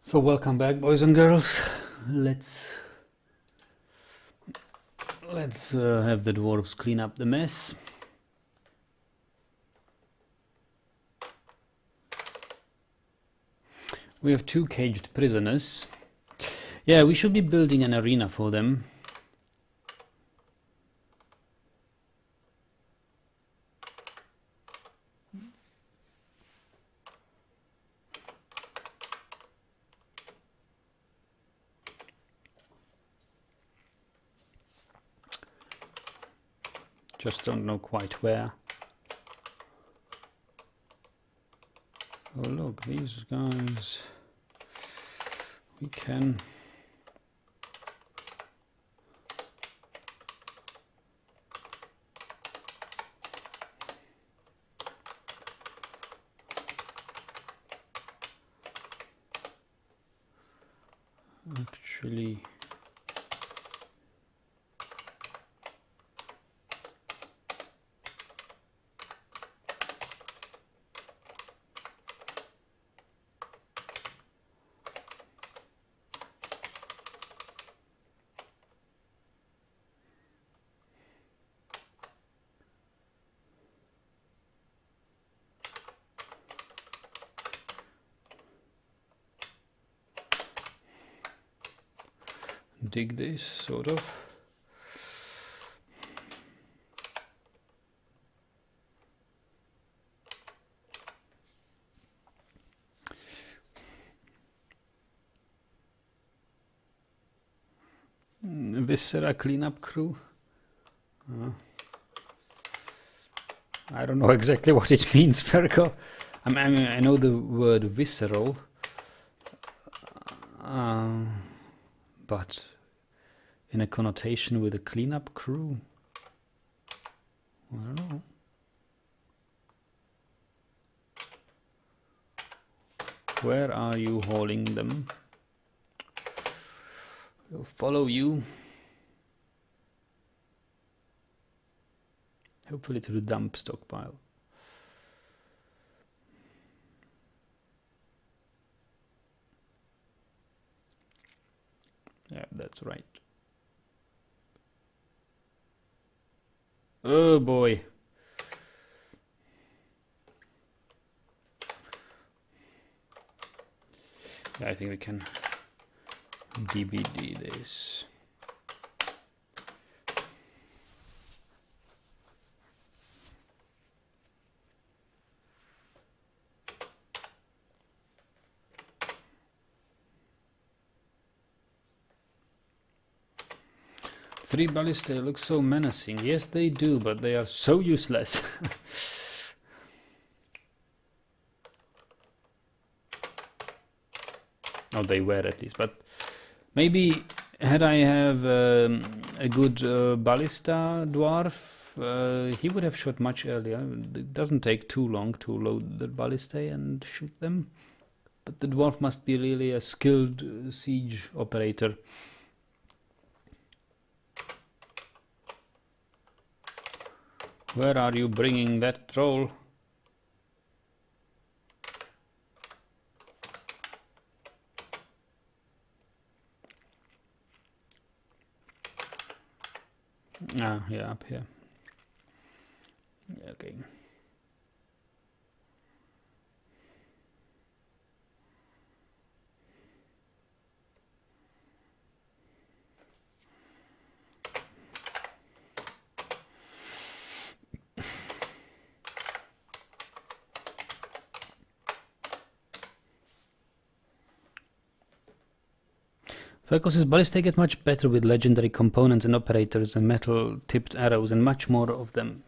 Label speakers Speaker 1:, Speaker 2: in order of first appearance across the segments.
Speaker 1: So welcome back, boys and girls. Let's have the dwarves clean up the mess. We have 2 caged prisoners. Yeah, we should be building an arena for them. Just don't know quite where. Oh look, these guys, we can actually dig this, sort of. Viscera cleanup crew. I don't know exactly what it means, Fergo. I mean, I know the word visceral, but in a connotation with a cleanup crew, I don't know. Where are you hauling them? We'll follow you. Hopefully to the dump stockpile. Yeah, that's right. Oh boy. Yeah, I think we can DVD this. Three ballistae look so menacing. Yes, they do, but they are so useless. Oh, they were at least, but maybe had I have a good ballista dwarf, he would have shot much earlier. It doesn't take too long to load the ballistae and shoot them, but the dwarf must be really a skilled siege operator. Where are you bringing that troll? Ah, yeah, up here. Okay. Fergus' ballistae get much better with legendary components and operators and metal-tipped arrows and much more of them.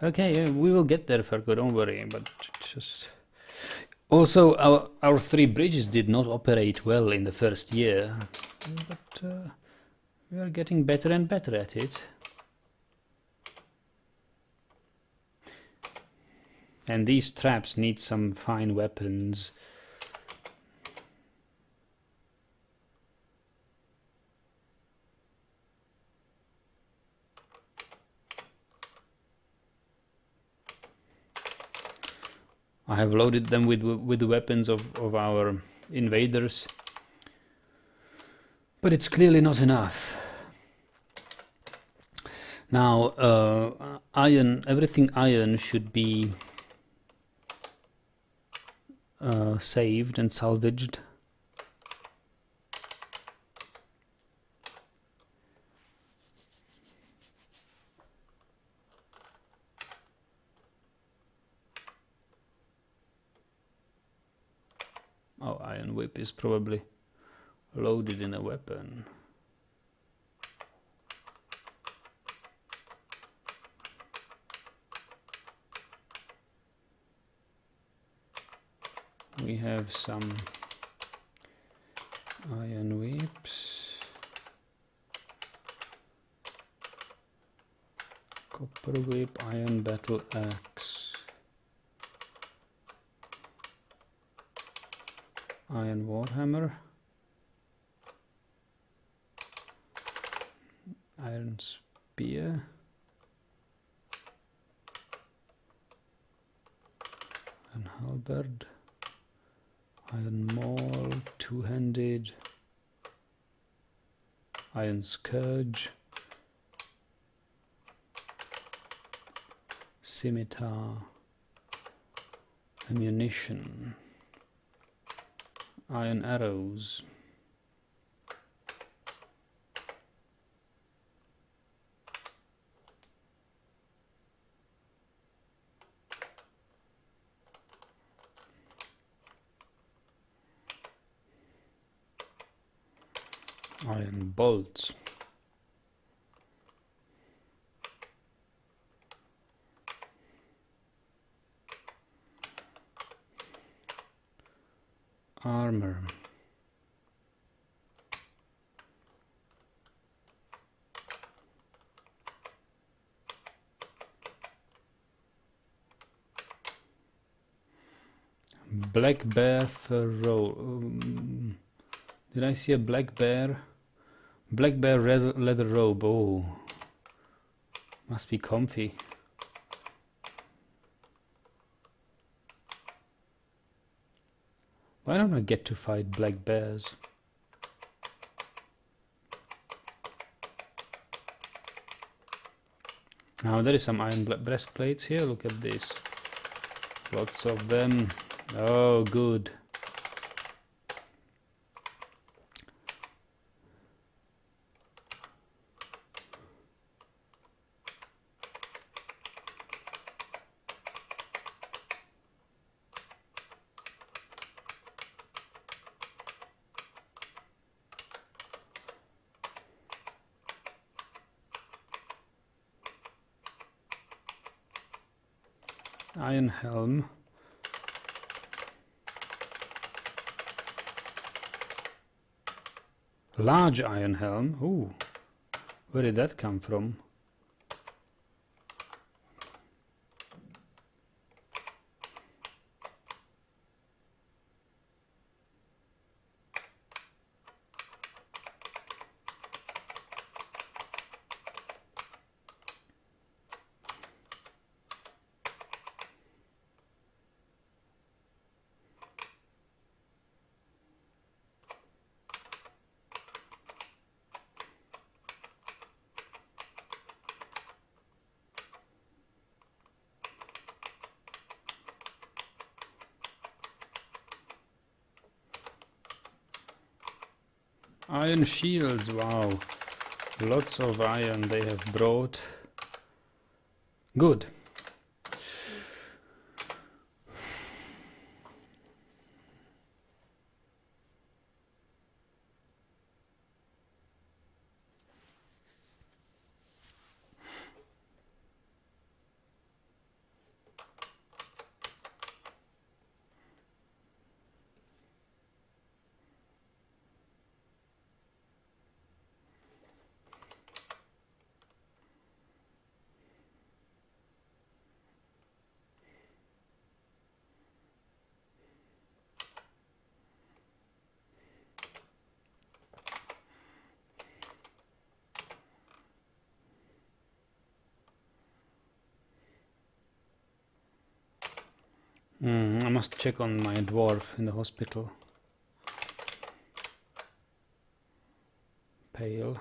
Speaker 1: Okay, yeah, we will get there, Fergus, don't worry, but just... Also, our 3 bridges did not operate well in the first year, but we are getting better and better at it. And these traps need some fine weapons. I have loaded them with the weapons of our invaders. But it's clearly not enough. Now, iron, everything iron should be saved and salvaged. Oh, iron whip is probably loaded in a weapon. We have some iron whips, copper whip, iron battle axe, iron warhammer, iron spear, iron halberd, iron maul, two-handed, iron scourge, scimitar, ammunition, iron arrows, iron bolts, armor, black bear fur roll. Did I see a black bear? Black bear leather robe. Oh, must be comfy. Why don't I get to fight black bears? Now there is some iron breastplates here. Look at this. Lots of them. Oh, good. Iron helm. Large iron helm. Ooh, where did that come from? Iron shields, wow. Lots of iron they have brought. Good. I must check on my dwarf in the hospital. pale.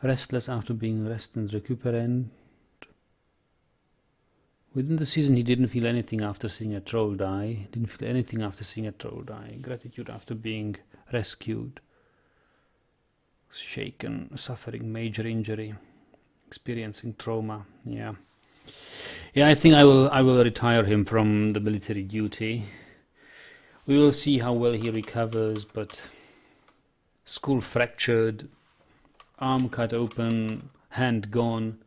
Speaker 1: Restless after being rested and recuperant. Within the season, he didn't feel anything after seeing a troll die. Gratitude after being rescued. Shaken, suffering major injury, experiencing trauma. Yeah, I think I will retire him from the military duty. We will see how well he recovers, but skull fractured, arm cut open, hand gone.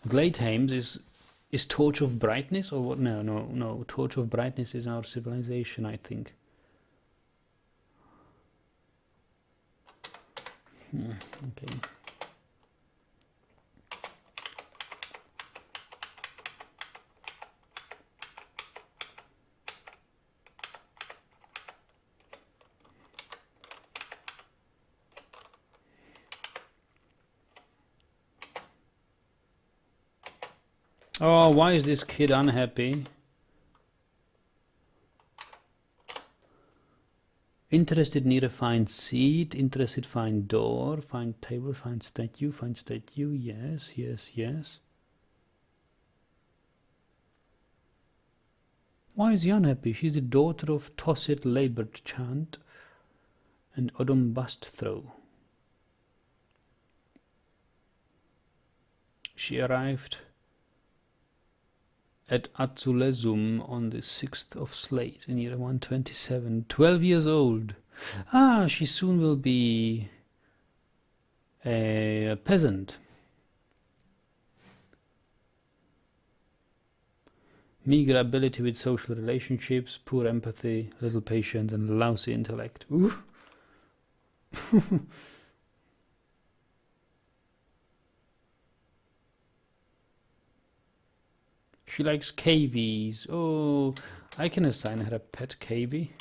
Speaker 1: Gladehames is Torch of Brightness or what? No. Torch of Brightness is our civilization, I think. Okay. Oh, why is this kid unhappy? Interested near a find seat, interested find door, find table, find statue, yes. Why is he unhappy? She's the daughter of Tosset Laboured Chant and Odom Bust Throw. She arrived at Azulezum on the 6th of Slate in year 127, 12 years old. She soon will be a peasant. Meager ability with social relationships, poor empathy, little patience, and lousy intellect. Ooh. She likes cavies. Oh, I can assign her a pet cavie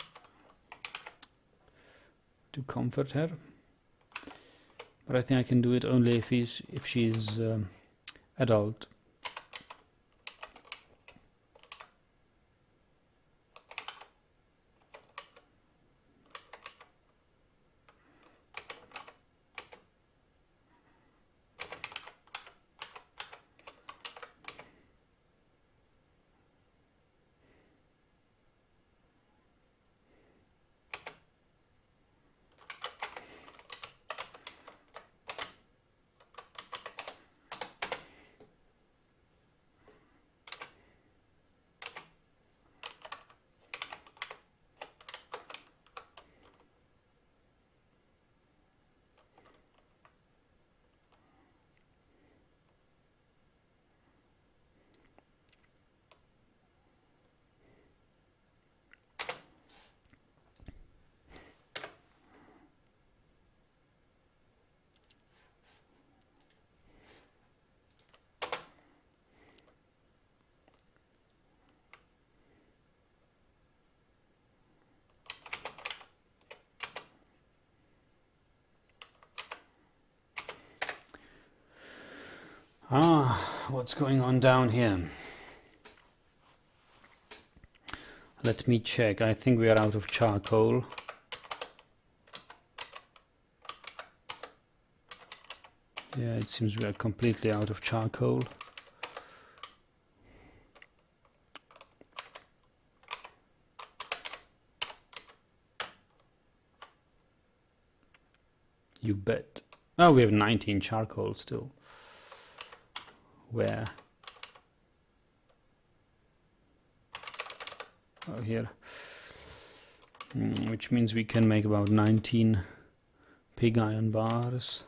Speaker 1: to comfort her. But I think I can do it only if she's adult. What's going on down here? Let me check. I think we are out of charcoal. Yeah, it seems we are completely out of charcoal. You bet. Oh, we have 19 charcoal still. Where? Oh, here. Which means we can make about 19 pig iron bars.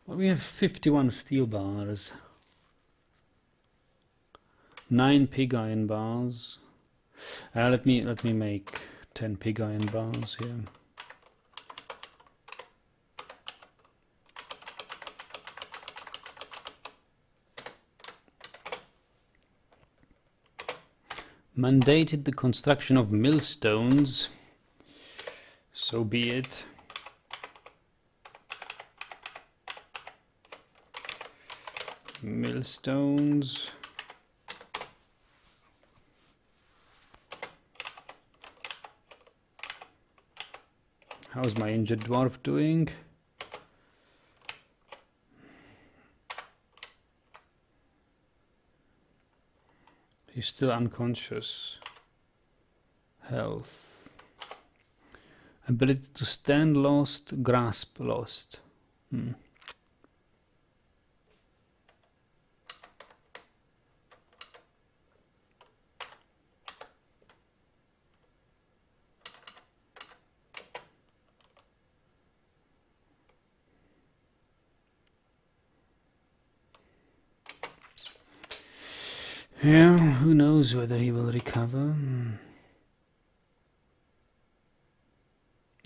Speaker 1: Well, we have 51 steel bars. 9 pig iron bars. Let me make 10 pig iron bars here. mandated the construction of millstones. So be it. Millstones. How's my injured dwarf doing? He's still unconscious. Health. Ability to stand lost, grasp lost. Yeah, who knows whether he will recover.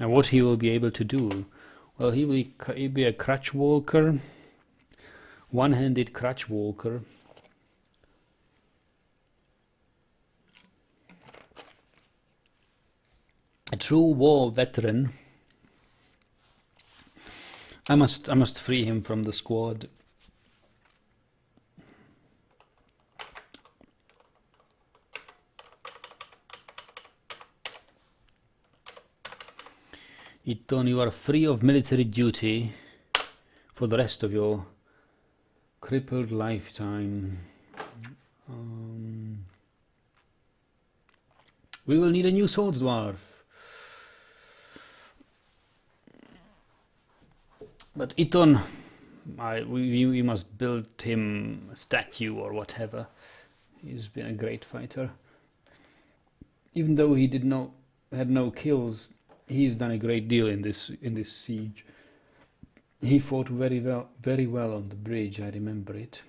Speaker 1: And what he will be able to do. Well, he'll be a crutch walker. One-handed crutch walker. A true war veteran. I must free him from the squad. Iton, you are free of military duty for the rest of your crippled lifetime. We will need a new swords dwarf. But Iton, we must build him a statue or whatever. He's been a great fighter. Even though he had no kills, he's done a great deal in this siege. He fought very well on the bridge. I remember it.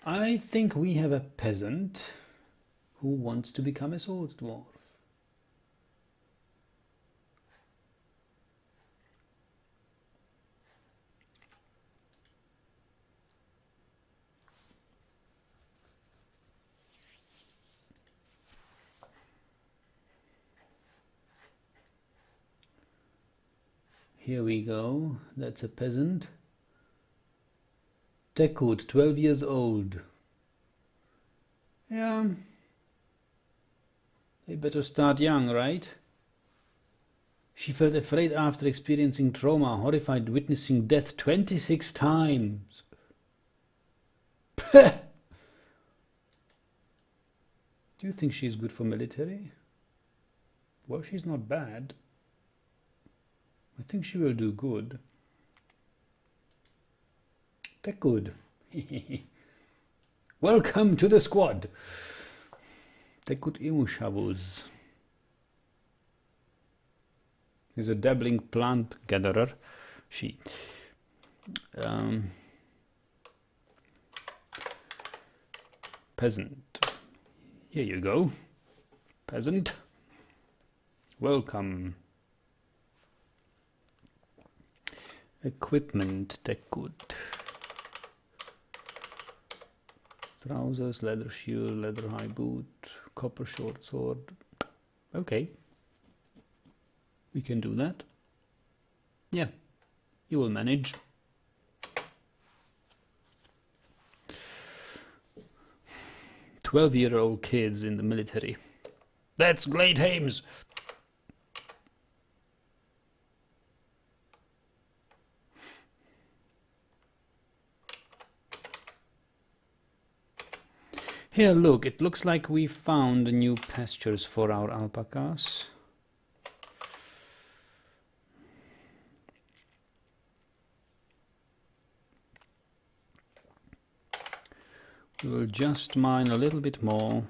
Speaker 1: I think we have a peasant who wants to become a swords dwarf. Here we go, that's a peasant. Tekut, 12 years old. Yeah. They better start young, right? She felt afraid after experiencing trauma, horrified witnessing death 26 times. Do you think she's good for military? Well, she's not bad. I think she will do good. Take good. Welcome to the squad. Take good imushavuz. He's a dabbling plant gatherer. She. Peasant. Here you go. Peasant. Welcome. Equipment, take good. Trousers, leather shield, leather high boot, copper short sword. Okay. We can do that. Yeah, you will manage. "12-year-old kids in the military. That's Gladehames. Here, look, it looks like we found new pastures for our alpacas. We will just mine a little bit more.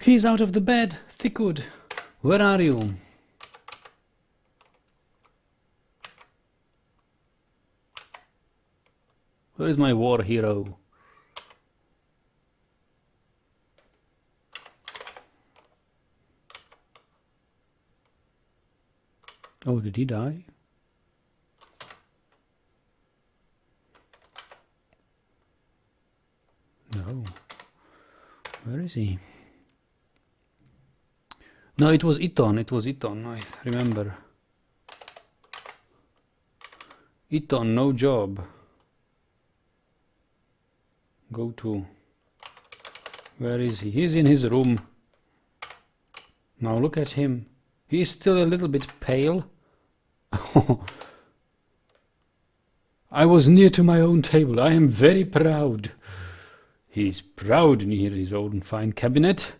Speaker 1: He's out of the bed. Thickwood, where are you? Where is my war hero? Oh, did he die? No. Where is he? No, it was Eton. It was Eton. I remember. Eton, no job. Go to. Where is he? He's in his room. Now look at him. He's still a little bit pale. I was near to my own table. I am very proud. He's proud near his own fine cabinet.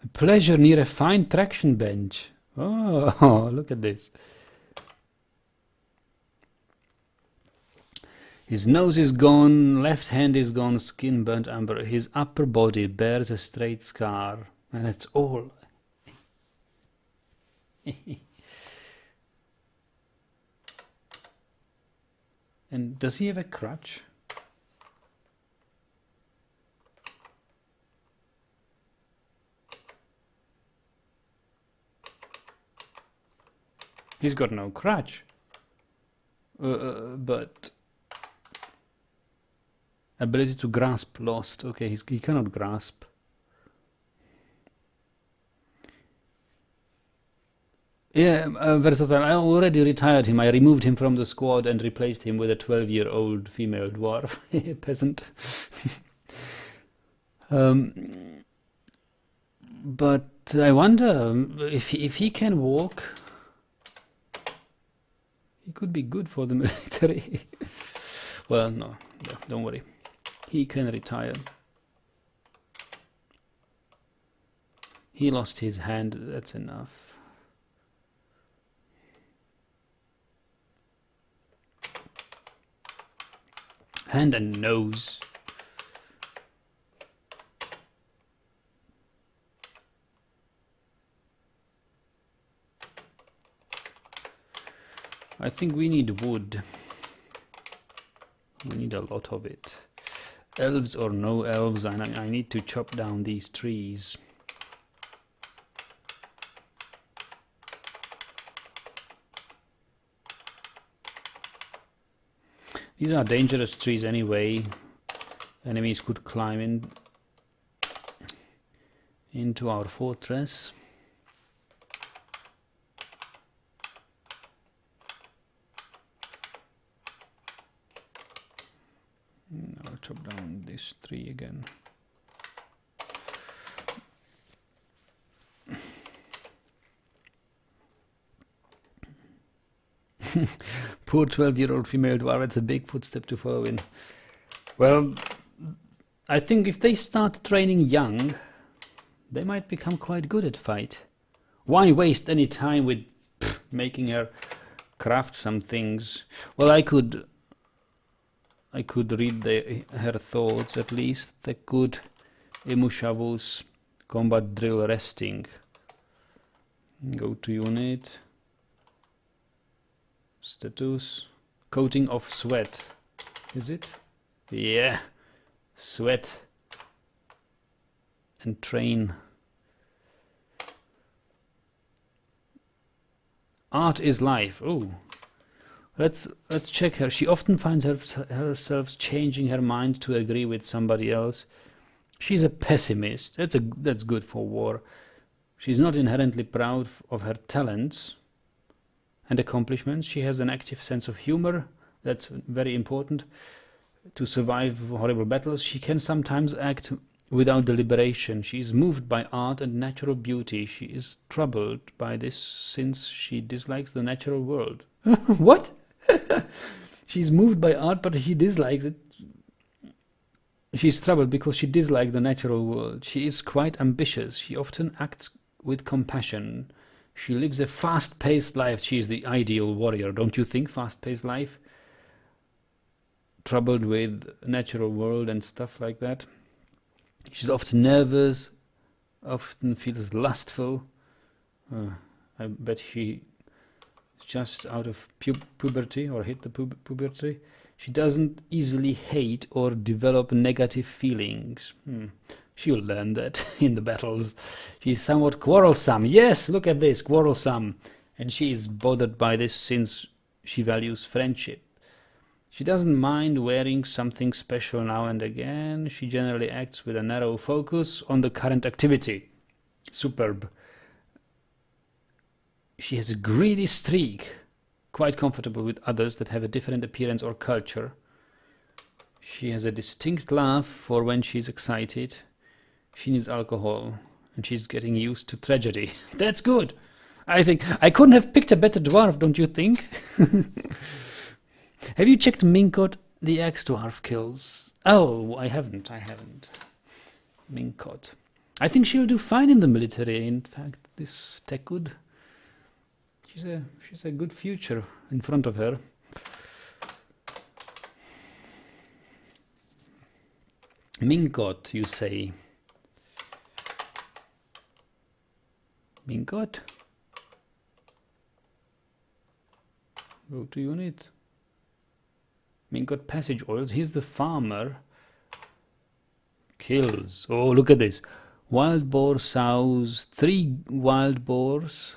Speaker 1: A pleasure near a fine traction bench. Oh, look at this. His nose is gone, left hand is gone, skin burnt amber. His upper body bears a straight scar. And that's all. And does he have a crutch? He's got no crutch. But ability to grasp lost. Okay, he cannot grasp. Yeah, versatile. I already retired him. I removed him from the squad and replaced him with a 12-year-old female dwarf. Peasant. But I wonder if he can walk. He could be good for the military. Well, no, don't worry. He can retire. He lost his hand, that's enough. Hand and nose. I think we need wood. We need a lot of it. Elves or no elves, I need to chop down these trees. These are dangerous trees anyway. Enemies could climb into our fortress. I'll chop down this tree again. Poor 12-year-old female dwarf, it's a big footstep to follow in. Well, I think if they start training young, they might become quite good at fight. Why waste any time with making her craft some things? Well, I could read her thoughts at least. The good Emushavus combat drill resting. Go to unit. Status. Coating of sweat. Is it? Yeah. Sweat. And train. Art is life. Oh. Let's check her. She often finds herself changing her mind to agree with somebody else. She's a pessimist. That's good for war. She's not inherently proud of her talents and accomplishments. She has an active sense of humor. That's very important to survive horrible battles. She can sometimes act without deliberation. She is moved by art and natural beauty. She is troubled by this since she dislikes the natural world. What? She's moved by art, but she dislikes it. She's troubled because she dislikes the natural world. She is quite ambitious. She often acts with compassion. She lives a fast-paced life. She is the ideal warrior. Don't you think? Fast-paced life? Troubled with natural world and stuff like that. She's often nervous, often feels lustful. I bet she is just out of puberty or hit the puberty. She doesn't easily hate or develop negative feelings. She'll learn that in the battles. She's somewhat quarrelsome. Yes, look at this, quarrelsome. And she is bothered by this since she values friendship. She doesn't mind wearing something special now and again. She generally acts with a narrow focus on the current activity. Superb. She has a greedy streak, quite comfortable with others that have a different appearance or culture. She has a distinct laugh for when she's excited. She needs alcohol, and she's getting used to tragedy. That's good. I think I couldn't have picked a better dwarf, don't you think? Have you checked Minkot? The ex-dwarf kills. Oh, I haven't. Minkot. I think she'll do fine in the military. In fact, this Tekud. She's a good future in front of her. Minkot, you say? Minkot? Go to unit. Minkot passage oils. He's the farmer. Kills. Oh, look at this. Wild boar sows. 3 wild boars.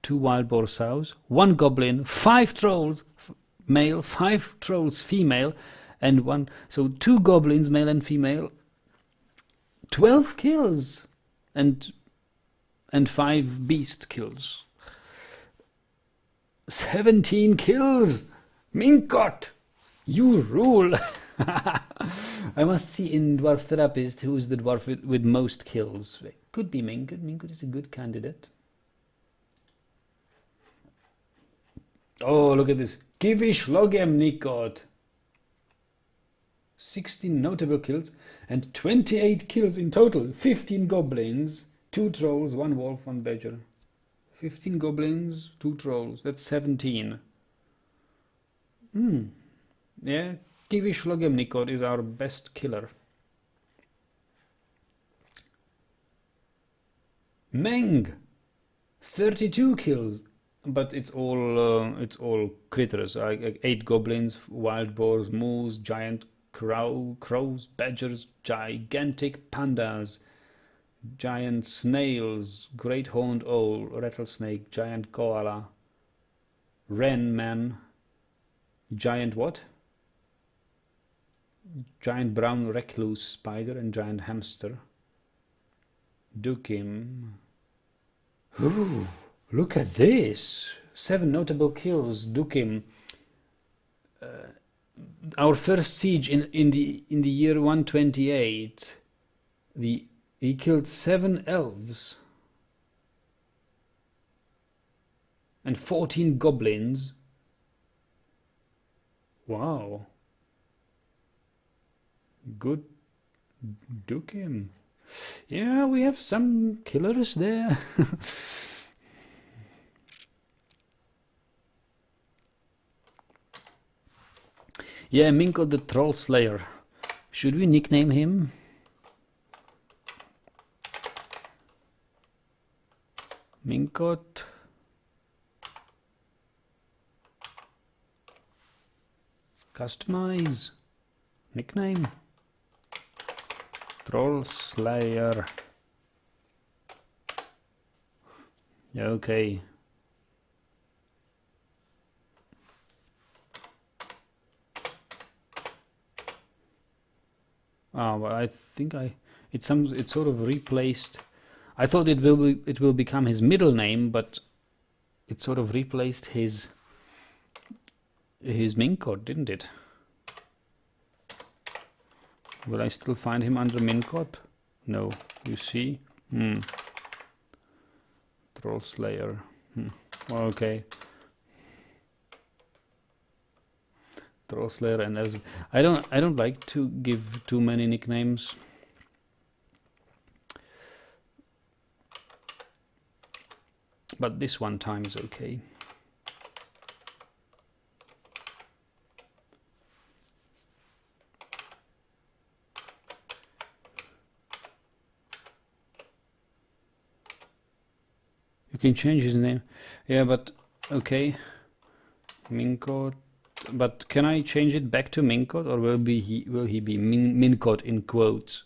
Speaker 1: 2 wild boar sows. 1 goblin. 5 trolls male. 5 trolls female. And 1. So 2 goblins male and female. 12 kills. And 5 beast kills. 17 kills. Minkot! You rule! I must see in Dwarf Therapist who's the dwarf with most kills. It could be Minkot. Minkot is a good candidate. Oh, look at this. Kivish Logem Nikot. 16 notable kills and 28 kills in total. 15 goblins, 2 trolls, 1 wolf, 1 badger. 15 goblins, 2 trolls. That's 17. Yeah, Kivish Logem Nikot is our best killer. Meng, 32 kills, but it's all critters. 8 goblins, wild boars, moose, giant crows, badgers, gigantic pandas, giant snails, great horned owl, rattlesnake, giant koala, wren man, giant what? Giant brown recluse spider and giant hamster. Dukim. Ooh, look at this! 7 notable kills. Dukim. Our first siege in the year 128. He killed 7 elves and 14 goblins. Wow. Good Dukim. Yeah, we have some killers there. Yeah, Minkot the Troll Slayer. Should we nickname him? Minkot. Customize. Nickname. Troll Slayer. Okay. Well, I think it's sort of replaced. I thought it will become his middle name, but it sort of replaced his Minkot, didn't it? Will I still find him under Minkot? No. You see? Troll Slayer. Okay. Troll Slayer, and as I don't like to give too many nicknames. But this one time is okay. You can change his name. Yeah, but okay. Minkot. But can I change it back to Minkot, or will he be Minkot in quotes?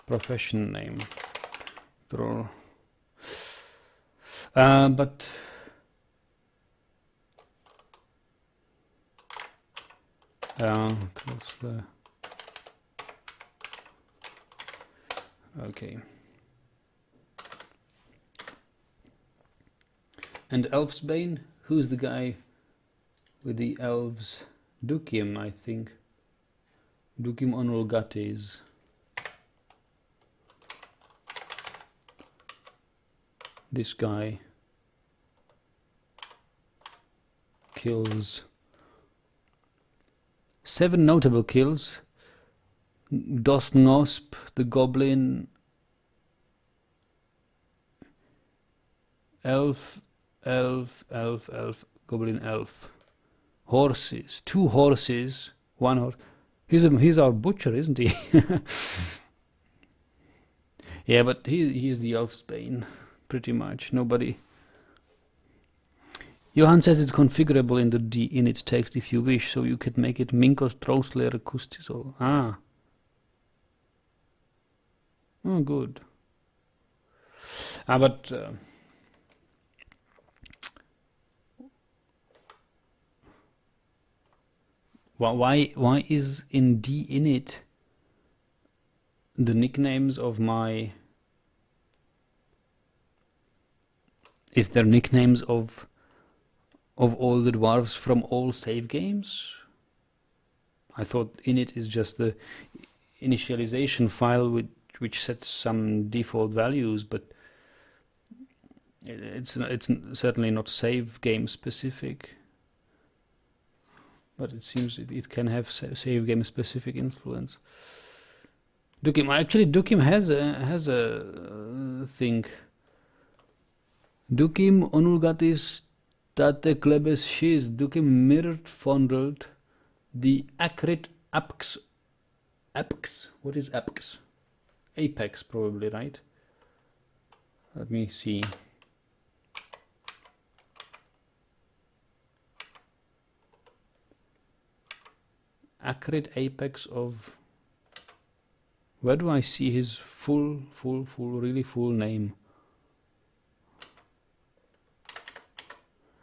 Speaker 1: Profession name. Troll. But okay. And Elfsbane? Who's the guy with the elves? Dukim, I think. Dukim Onolgates. This guy kills 7 notable kills. Dosngosp, the goblin, elf, goblin elf. Horses, 2 horses, 1 horse. He's our butcher, isn't he? Yeah, but he is the Elfsbane. Pretty much. Nobody. Johan says it's configurable in the init text if you wish, so you could make it Minkos Trollslayer Kustisol. Ah. Oh, good. But why is in dinit the nicknames of my... Is there nicknames of all the dwarves from all save games? I thought init is just the initialization file which sets some default values, but it's certainly not save game specific. But it seems it can have save game specific influence. Dukim, actually, Dukim has a thing. Dukim Onulgatis Tate Klebes Shiz, Dukim mirrored fondled the acrid apex. What is apex? Apex, probably, right? Let me see. Acrid apex of... Where do I see his really full name?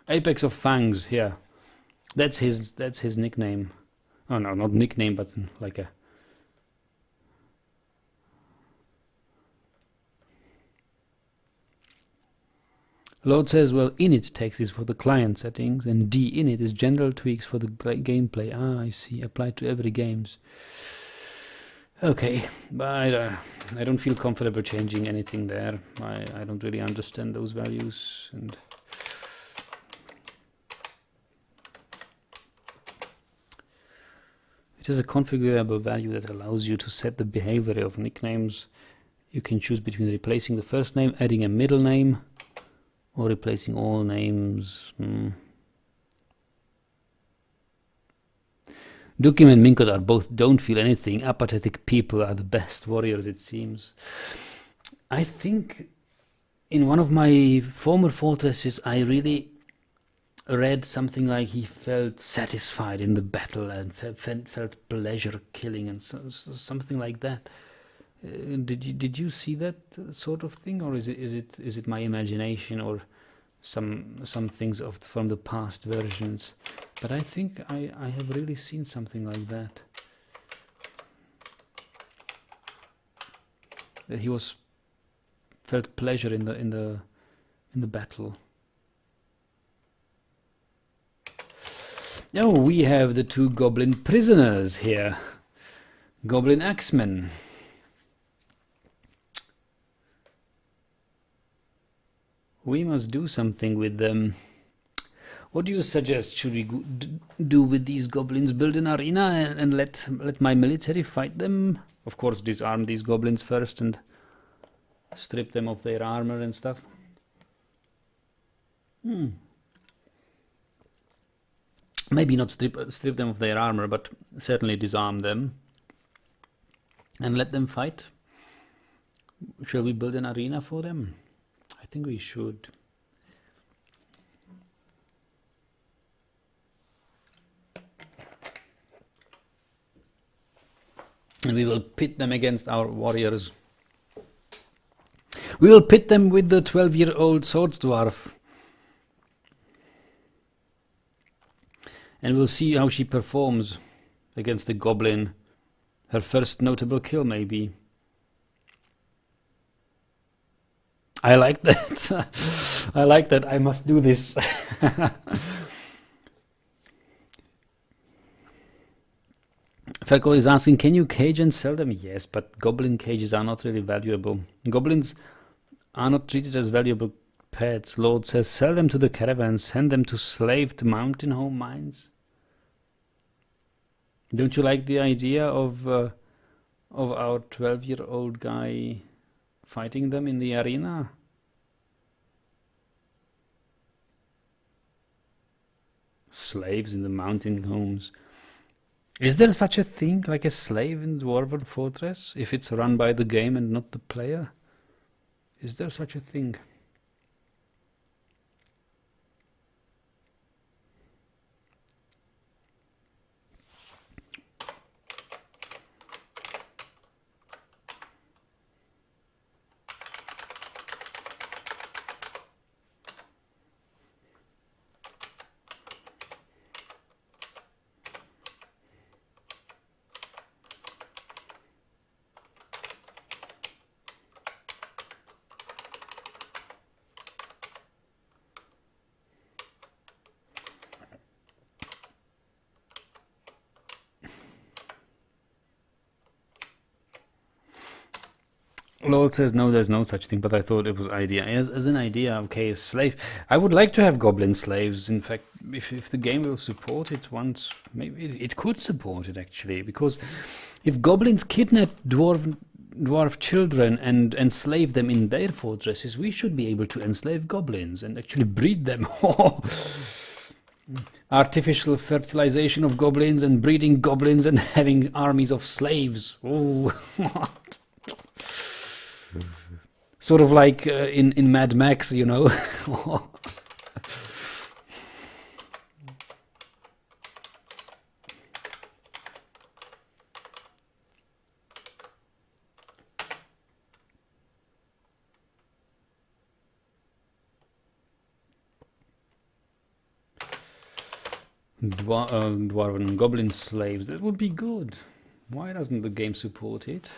Speaker 1: Apex of Fangs, yeah. That's his nickname. Oh no, not nickname, but like a... Lord says, well, init text is for the client settings, and dinit is general tweaks for the gameplay. Ah, I see. Applied to every games. Okay, but I don't feel comfortable changing anything there. I don't really understand those values, and it is a configurable value that allows you to set the behavior of nicknames. You can choose between replacing the first name, adding a middle name, or replacing all names. Dukim and Minkot are both don't feel anything. Apathetic people are the best warriors, it seems. I think in one of my former fortresses I really read something like he felt satisfied in the battle and felt pleasure killing and something like that. Did you see that sort of thing, or is it my imagination, or some things from the past versions? But I think I have really seen something like that. That he felt pleasure in the battle. Oh, we have the 2 goblin prisoners here. Goblin axemen. We must do something with them. What do you suggest? Should we do with these goblins? Build an arena and let my military fight them? Of course, disarm these goblins first and strip them of their armor and stuff. Maybe not strip them of their armor, but certainly disarm them and let them fight. Shall we build an arena for them? I think we should. And we will pit them against our warriors. We will pit them with the 12-year-old swords dwarf. And we'll see how she performs against the goblin. Her first notable kill, maybe. I like that. I like that. I must do this. Ferko is asking, can you cage and sell them? Yes, but goblin cages are not really valuable. Goblins are not treated as valuable pets. Lord says, sell them to the caravans, send them to slaved mountain home mines. Don't you like the idea of our 12-year-old guy fighting them in the arena? Slaves in the mountain homes. Is there such a thing like a slave in Dwarven Fortress if it's run by the game and not the player? Is there such a thing? Lord says no, there's no such thing, but I thought it was idea. As an idea, okay, a slave. I would like to have goblin slaves. In fact, if the game will support it once, maybe it could support it actually, because if goblins kidnap dwarf children and enslave them in their fortresses, we should be able to enslave goblins and actually breed them. Artificial fertilization of goblins and breeding goblins and having armies of slaves. Oh. Sort of like in Mad Max, you know. Dwarven goblin slaves, that would be good. Why doesn't the game support it?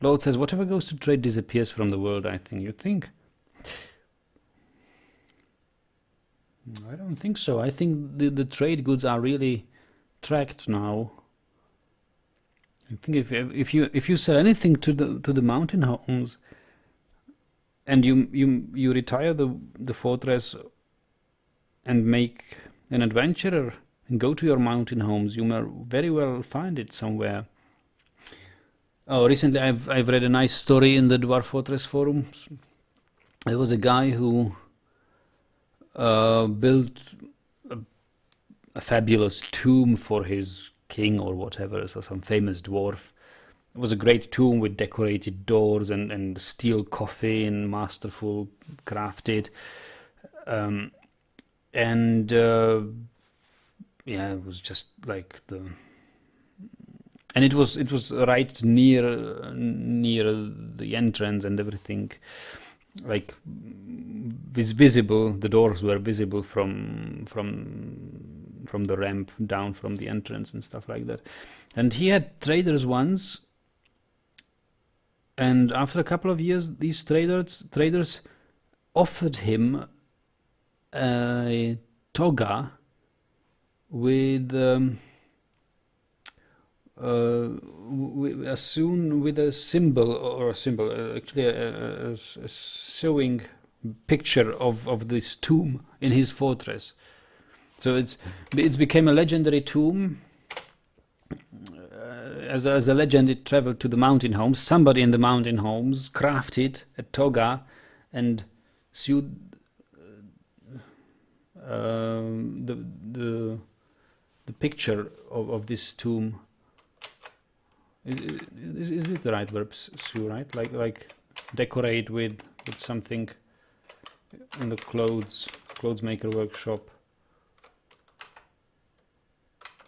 Speaker 1: Lord says, whatever goes to trade disappears from the world, I think. You think? I don't think so. I think the trade goods are really tracked now. I think if you sell anything to the mountain homes and you retire the fortress and make an adventurer and go to your mountain homes, you may very well find it somewhere. Oh, recently I've read a nice story in the Dwarf Fortress forums. There was a guy who built a fabulous tomb for his king or whatever, so some famous dwarf. It was a great tomb with decorated doors and steel coffin, masterful, crafted. Yeah, it was just like the... And it was right near the entrance and everything, like visible. The doors were visible from the ramp down from the entrance and stuff like that. And he had traders once, and after a couple of years, these traders offered him a toga with a symbol, actually a sewing picture of this tomb in his fortress. So it's became a legendary tomb. As a legend, it traveled to the mountain homes. Somebody in the mountain homes crafted a toga and sewed the picture of this tomb. Is it the right verb, sew, right? Like decorate with something in the clothes maker workshop.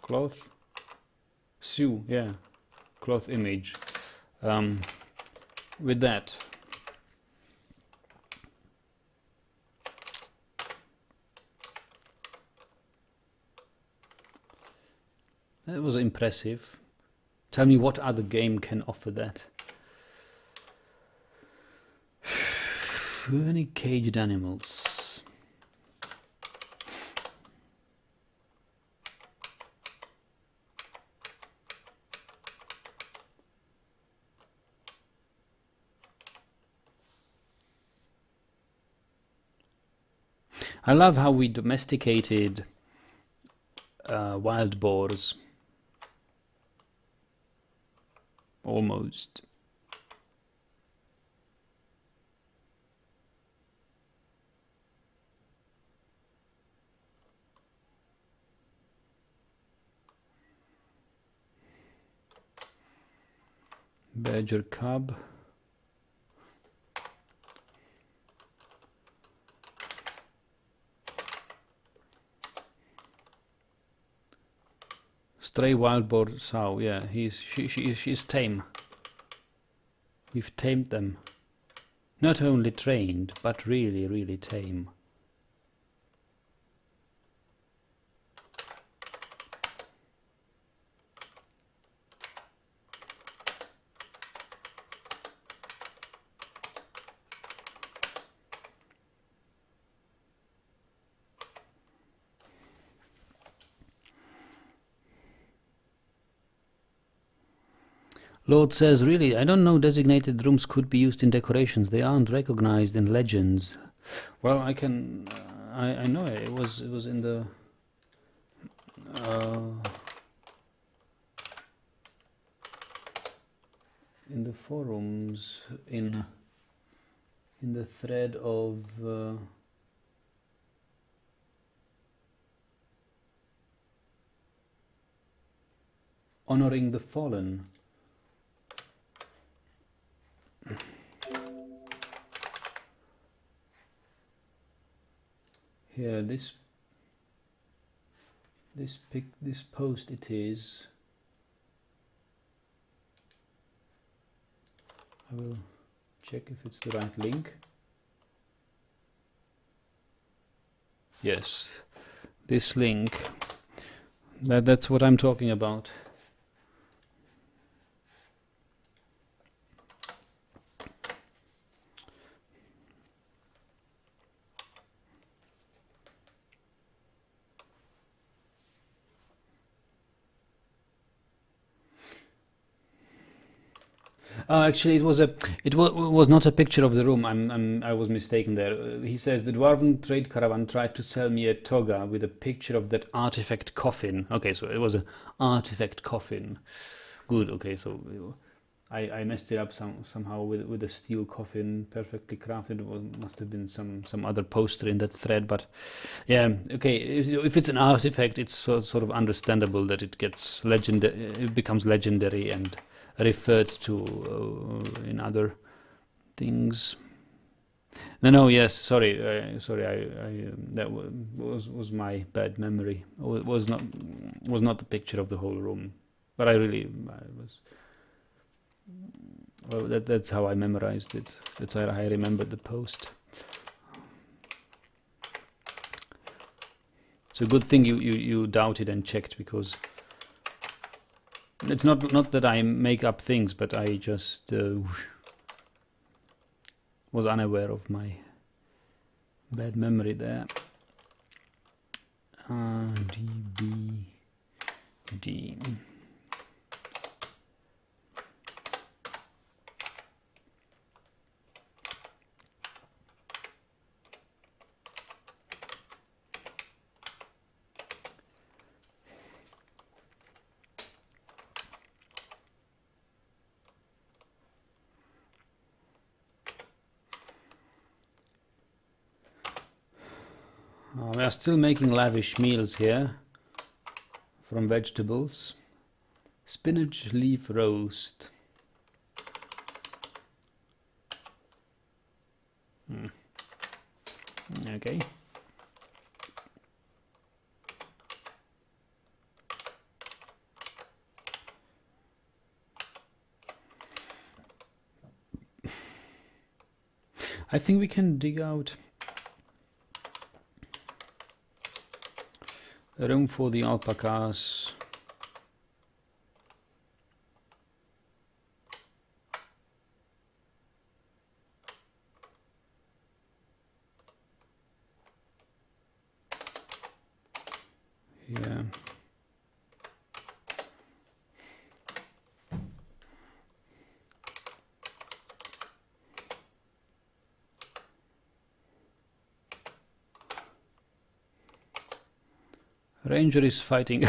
Speaker 1: Cloth? Sew, yeah. Cloth image. With that. That was impressive. Tell me what other game can offer that. Do you have any caged animals? I love how we domesticated wild boars. Almost. Badger cub. Stray wild boar sow, yeah, she's tame. We've tamed them. Not only trained, but really, really tame. Lord says, really, I don't know designated rooms could be used in decorations. They aren't recognized in legends. Well, I can... I know it was in the... in the forums, in the thread of... honoring the fallen. Here, this post it is. I will check if it's the right link. Yes, this link. That's what I'm talking about. Actually, it was not a picture of the room. I was mistaken there. He says the Dwarven trade caravan tried to sell me a toga with a picture of that artifact coffin. Okay, so it was an artifact coffin. Good. Okay, so I messed it up somehow with a steel coffin, perfectly crafted. It must have been some other poster in that thread, but yeah. Okay, if it's an artifact, it's sort of understandable that it gets it becomes legendary and referred to in other things. No, yes, sorry, that was my bad memory. It was not the picture of the whole room, but I was. Well, that's how I memorized it. That's how I remembered the post. So good thing you doubted and checked, because it's not that I make up things, but I just was unaware of my bad memory there. D. We are still making lavish meals here from vegetables. Spinach leaf roast. Okay. I think we can dig out a room for the alpacas. Yeah. Ranger is fighting.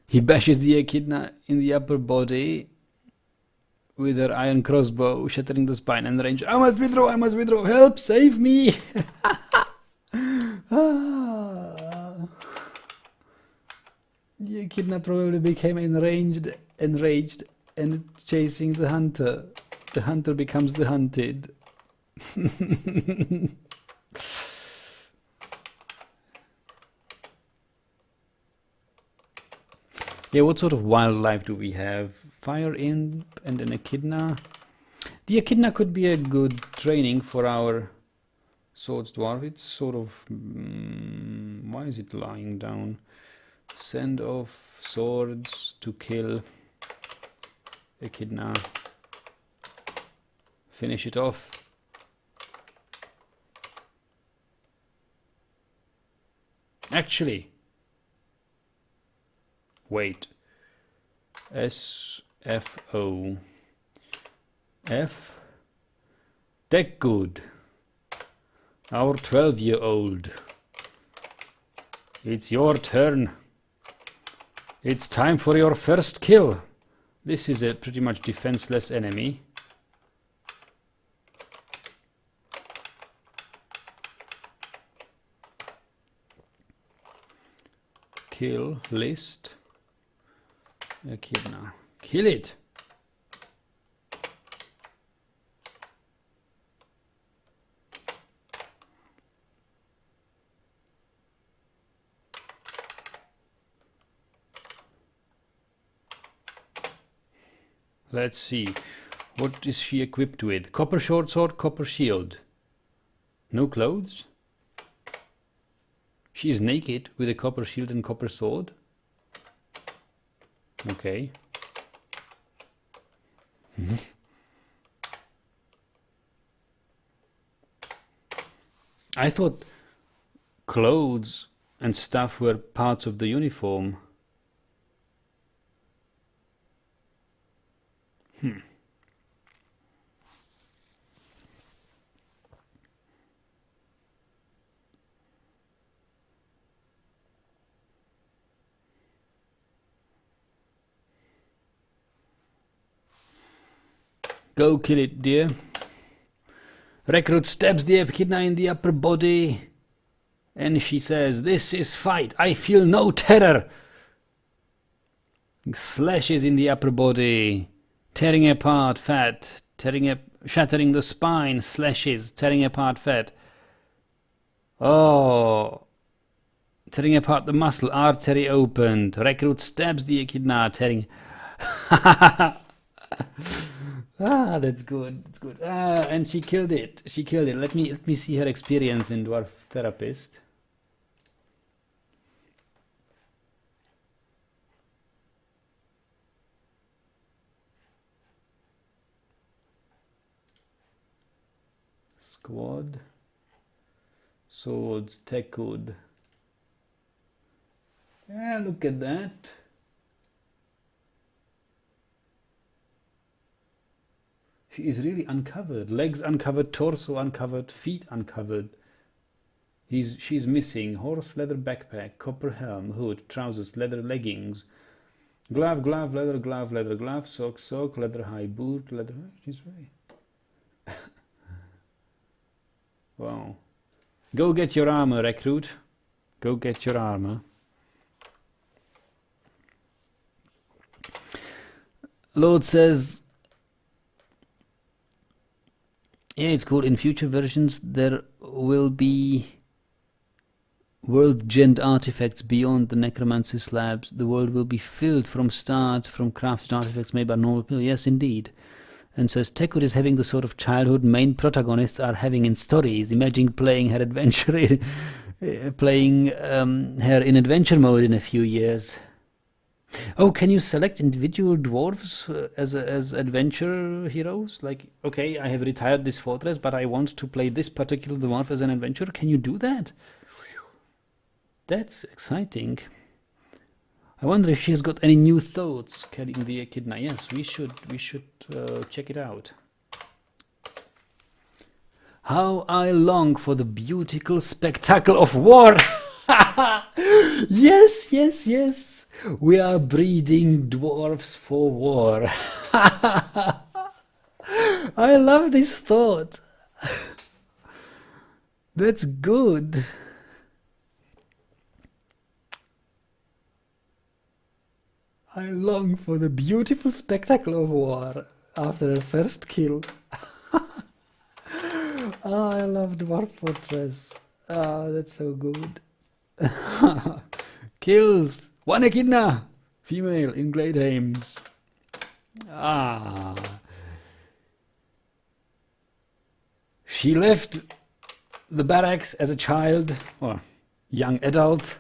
Speaker 1: He bashes the echidna in the upper body with her iron crossbow, shattering the spine, and the Ranger, I must withdraw, help, save me! The echidna probably became enraged and chasing the hunter. The hunter becomes the hunted. Yeah, what sort of wildlife do we have? Fire imp and an echidna. The echidna could be a good training for our swords dwarf. It's sort of... why is it lying down? Send off swords to kill echidna. Finish it off. Actually, wait. SFO F Deck good. Our 12-year-old. It's your turn. It's time for your first kill. This is a pretty much defenseless enemy. Kill list. Echidna. Kill it. Let's see. What is she equipped with? Copper short sword, copper shield. No clothes? She is naked with a copper shield and copper sword. Okay. I thought clothes and stuff were parts of the uniform. Go kill it, dear. Recruit stabs the echidna in the upper body. And she says, this is fight. I feel no terror. Slashes in the upper body. Tearing apart fat. Shattering the spine. Slashes. Tearing apart fat. Oh. Tearing apart the muscle. Artery opened. Recruit stabs the echidna. Tearing... Ah, that's good. That's good. Ah, and she killed it. She killed it. Let me see her experience in Dwarf Therapist. Squad. Swords. Tech code. Yeah, look at that. She is really uncovered. Legs uncovered, torso uncovered, feet uncovered. She's missing horse leather backpack, copper helm, hood, trousers, leather leggings, glove, leather glove, sock, leather high boot, leather. She's right. Wow. Go get your armor, recruit. Go get your armor. Lord says, yeah, it's cool. In future versions, there will be world-gent artifacts beyond the necromancy slabs. The world will be filled from start from crafted artifacts made by normal people. Yes, indeed. And says, Tekut is having the sort of childhood main protagonists are having in stories. Imagine playing her adventure her in adventure mode in a few years. Oh, can you select individual dwarves as adventure heroes? Like, okay, I have retired this fortress, but I want to play this particular dwarf as an adventurer. Can you do that? That's exciting. I wonder if she has got any new thoughts carrying the echidna. Yes, we should check it out. How I long for the beautiful spectacle of war. Yes, yes, yes. We are breeding dwarfs for war. I love this thought. That's good. I long for the beautiful spectacle of war after a first kill. Oh, I love Dwarf Fortress. Oh, that's so good. Kills. One echidna. Female in Gladehames. Ah. She left the barracks as a child or young adult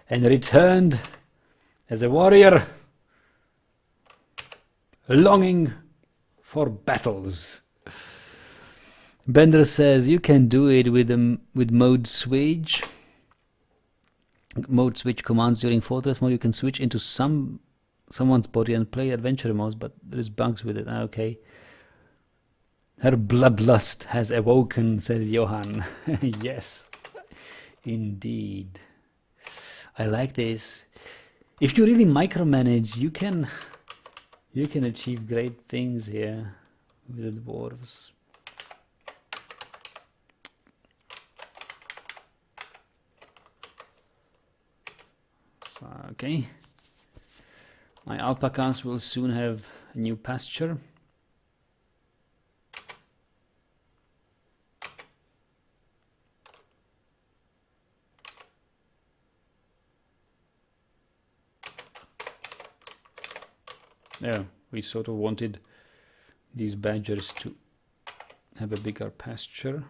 Speaker 1: and returned as a warrior, longing for battles. Bender says you can do it with mode switch. Mode switch commands during Fortress mode. You can switch into someone's body and play adventure modes, but there's bugs with it. Okay. Her bloodlust has awoken, says Johan. Yes, indeed. I like this. If you really micromanage, you can achieve great things here with the dwarves. So, okay. My alpacas will soon have a new pasture. Yeah, we sort of wanted these badgers to have a bigger pasture.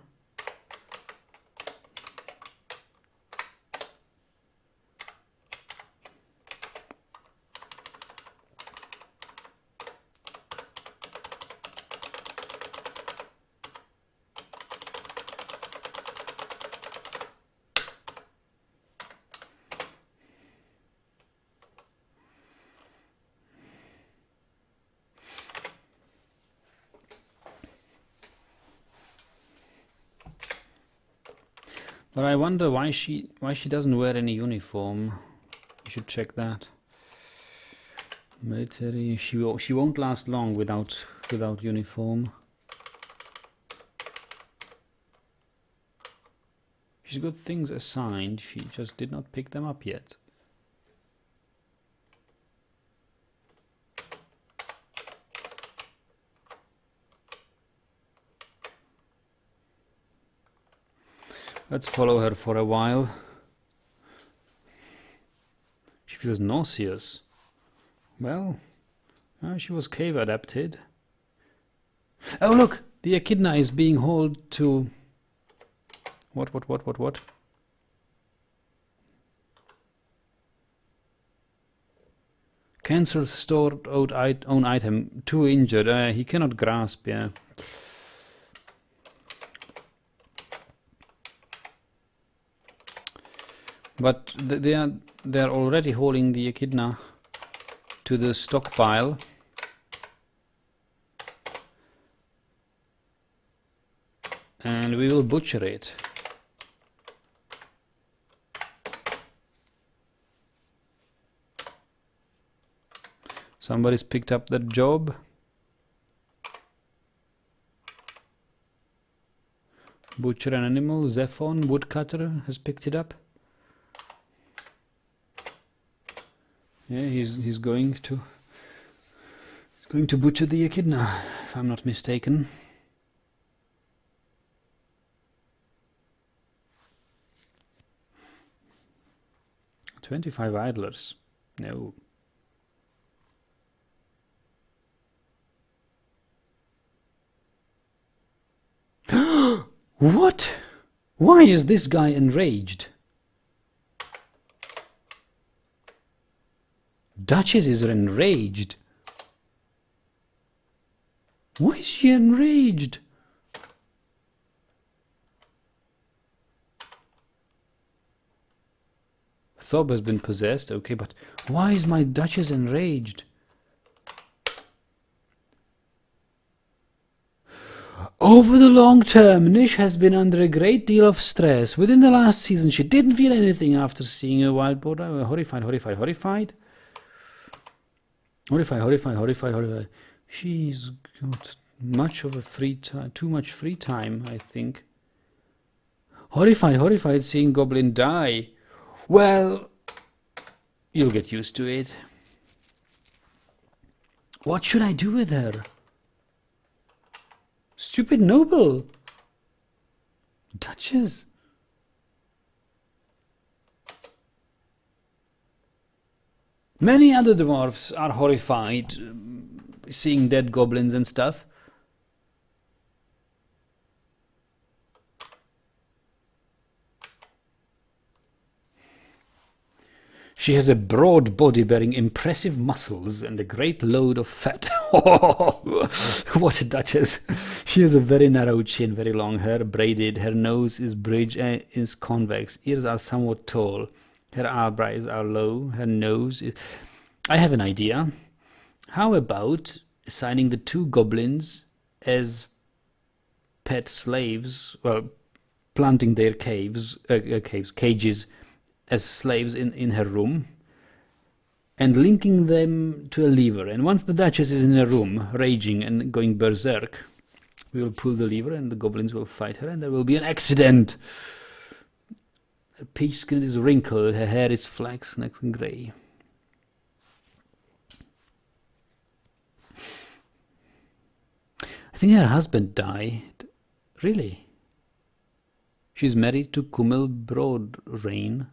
Speaker 1: But I wonder why she doesn't wear any uniform. You should check that. Military. She won't last long without uniform. She's got things assigned. She just did not pick them up yet. Let's follow her for a while. She feels nauseous. Well, she was cave adapted. Oh look! The echidna is being hauled to... What? Cancels stored own item. Too injured. He cannot grasp, yeah. But they are already hauling the echidna to the stockpile. And we will butcher it. Somebody's picked up that job. Butcher an animal. Zephon, woodcutter, has picked it up. Yeah, he's going to butcher the echidna, if I'm not mistaken. $25 idlers. No. What? Why is this guy enraged? Duchess is enraged. Why is she enraged? Thob has been possessed, okay, but why is my Duchess enraged? Over the long term, Nish has been under a great deal of stress. Within the last season, she didn't feel anything after seeing a wild boar. Horrified, horrified, horrified. Horrified, horrified, horrified, horrified. She's got much of a free time, too much free time, I think. Horrified, horrified, seeing Goblin die. Well, you'll get used to it. What should I do with her? Stupid noble. Duchess. Many other dwarfs are horrified seeing dead goblins and stuff. She has a broad body bearing impressive muscles and a great load of fat. What a duchess. She has a very narrow chin, very long hair, braided. Her nose is bridge and is convex. Ears are somewhat tall. Her eyebrows are low. Her nose is... I have an idea. How about assigning the two goblins as pet slaves, well, planting their cages as slaves in her room, and linking them to a lever. And once the Duchess is in her room, raging and going berserk, we will pull the lever and the goblins will fight her and there will be an accident. Her peach skin is wrinkled, her hair is flaxen and grey. I think her husband died. Really? She's married to Kummel Broadrain.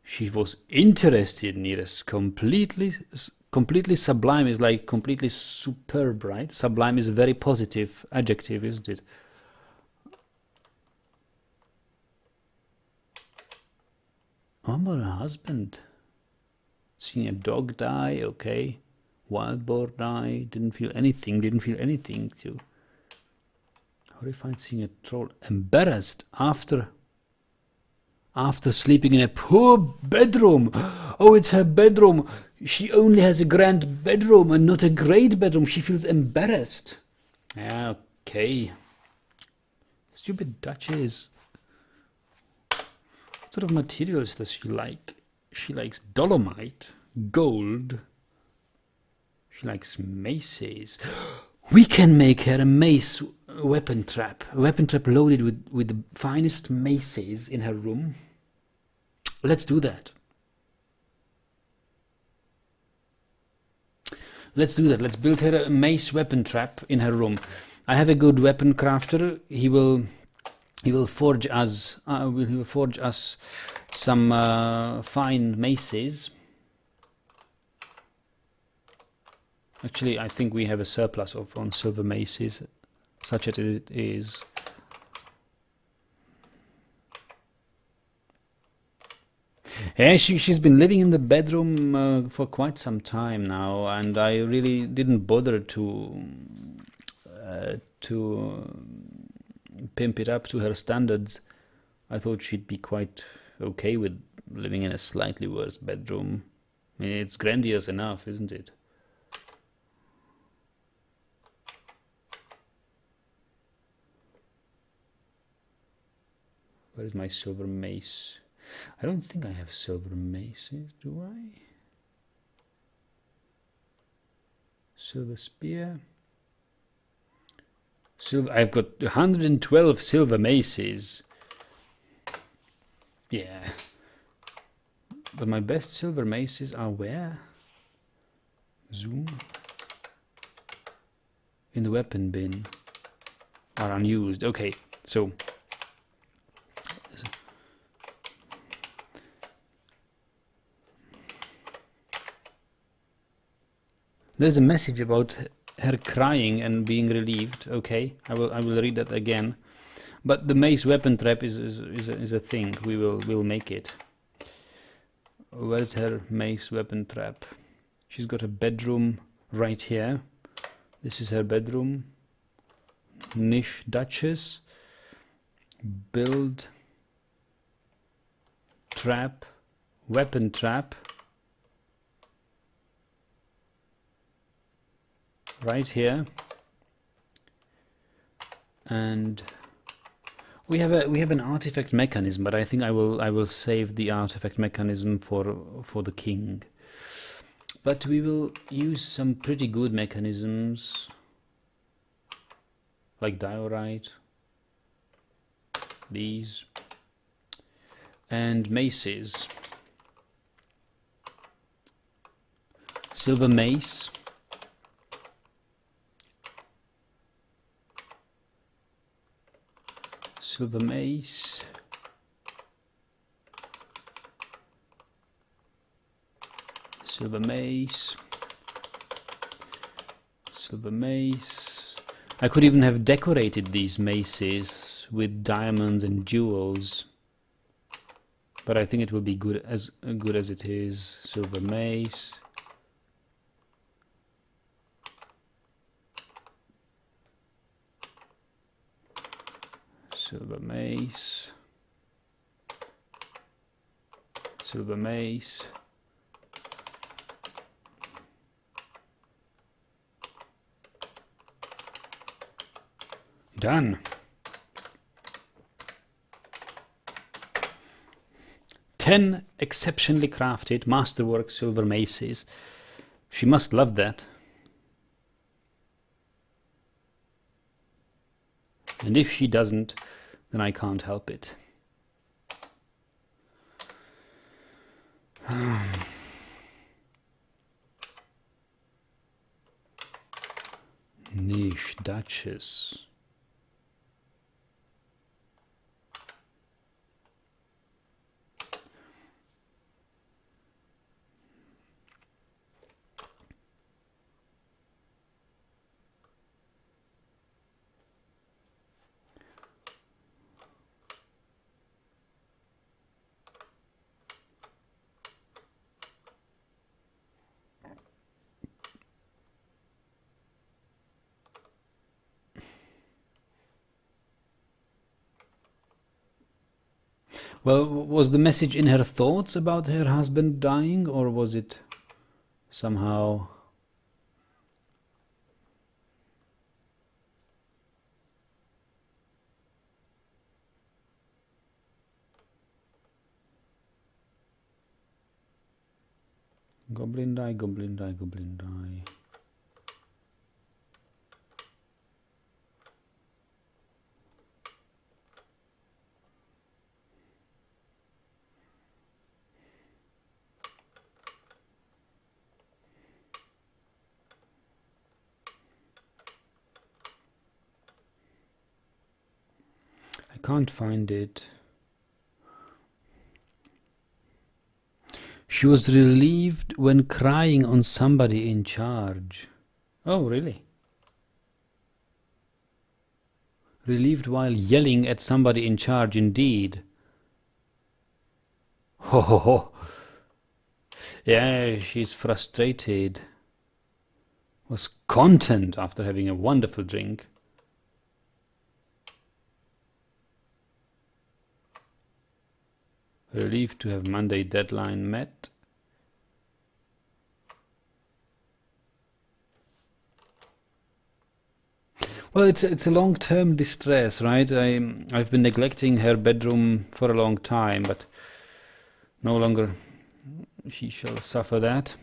Speaker 1: She was interested in it. Completely sublime is like completely superb, right? Sublime is a very positive adjective, isn't it? Oh, but her husband. Seeing a dog die, okay. Wild boar die, didn't feel anything too. Horrified seeing a troll. Embarrassed after sleeping in a poor bedroom. Oh, it's her bedroom. She only has a grand bedroom and not a great bedroom. She feels embarrassed. Yeah, okay. Stupid Duchess. What sort of materials does she like? She likes dolomite, gold. She likes maces. We can make her a mace weapon trap. A weapon trap loaded with the finest maces in her room. Let's do that. Let's do that. Let's build her a mace weapon trap in her room. I have a good weapon crafter. He will forge us. He will forge us some fine maces. Actually, I think we have a surplus on silver maces, such as it is. Yeah, she's been living in the bedroom for quite some time now, and I really didn't bother to pimp it up to her standards. I thought she'd be quite okay with living in a slightly worse bedroom. I mean, it's grandiose enough, isn't it? Where is my silver mace? I don't think I have silver maces, do I? Silver spear. Silver. I've got 112 silver maces. Yeah. But my best silver maces are where? Zoom. In the weapon bin. Are unused. Okay, so. There's a message about her crying and being relieved. Okay, I will read that again. But the mace weapon trap is a thing. We'll make it. Where's her mace weapon trap? She's got a bedroom right here. This is her bedroom. Niche Duchess. Build. Trap. Weapon trap. Right here. And we have an artifact mechanism, but I think I will save the artifact mechanism for the king. But we will use some pretty good mechanisms like diorite, these, and maces. Silver mace. Silver mace. Silver mace. Silver mace. I could even have decorated these maces with diamonds and jewels, but I think it will be good as it is. Silver mace. Silver mace. Silver mace. Done. 10 exceptionally crafted masterwork silver maces. She must love that. And if she doesn't, then I can't help it. Niche Duchess. Well, was the message in her thoughts about her husband dying, or was it somehow... Goblin die, goblin die, goblin die. I can't find it. She was relieved when crying on somebody in charge. Oh, really? Relieved while yelling at somebody in charge, indeed. Ho ho ho. Yeah, she's frustrated. Was content after having a wonderful drink. Relieved to have Monday deadline met. Well, it's a long-term distress, right? I've been neglecting her bedroom for a long time, but no longer she shall suffer that.